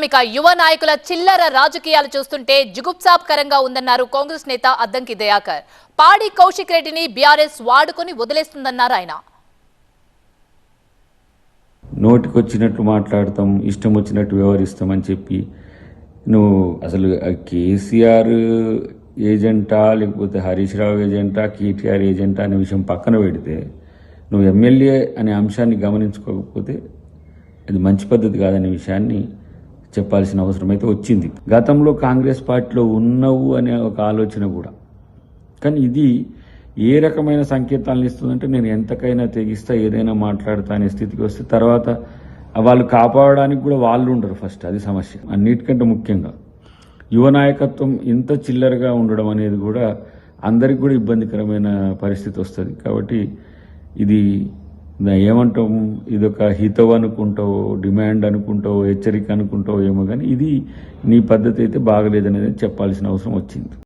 ఇక యువ నాయకుల చిల్లర రాజకీయాలు చూస్తుంటే జుగుప్సాకరంగా ఉందన్నారు కాంగ్రెస్ నేత అద్దంకి దయాకర్. పాడి కౌశిక్ రెడ్డిని బీఆర్ఎస్ వాడుకొని వదిలేస్తుందన్నారు ఆయన. నోటికొచ్చినట్టు మాట్లాడతాం, ఇష్టం వచ్చినట్టు వ్యవహరిస్తామని చెప్పి నువ్వు అసలు కేసీఆర్ ఏజెంటా లేకపోతే హరీష్ రావు ఏజెంటా కేటీఆర్ ఏజెంటా అనే విషయం పక్కన పెడితే నువ్వు ఎమ్మెల్యే అనే అంశాన్ని గమనించుకోకపోతే అది మంచి పద్ధతి కాదనే విషయాన్ని చెప్పాల్సిన అవసరం అయితే వచ్చింది. గతంలో కాంగ్రెస్ పార్టీలో ఉన్నావు అనే ఒక ఆలోచన కూడా, కానీ ఇది ఏ రకమైన సంకేతాలను ఇస్తుందంటే నేను ఎంతకైనా తెగిస్తా, ఏదైనా మాట్లాడతా అనే స్థితికి వస్తే తర్వాత వాళ్ళు కాపాడడానికి కూడా వాళ్ళు ఉండరు. ఫస్ట్ అది సమస్య. అన్నిటికంటే ముఖ్యంగా యువ నాయకత్వం ఇంత చిల్లరగా ఉండడం అనేది కూడా అందరికి కూడా ఇబ్బందికరమైన పరిస్థితి వస్తుంది. కాబట్టి ఇది ఏమంటాం, ఇదొక హితవు అనుకుంటావో, డిమాండ్ అనుకుంటావో, హెచ్చరిక అనుకుంటావో ఏమో, కానీ ఇది నీ పద్ధతి అయితే బాగలేదనేది చెప్పాల్సిన అవసరం వచ్చింది.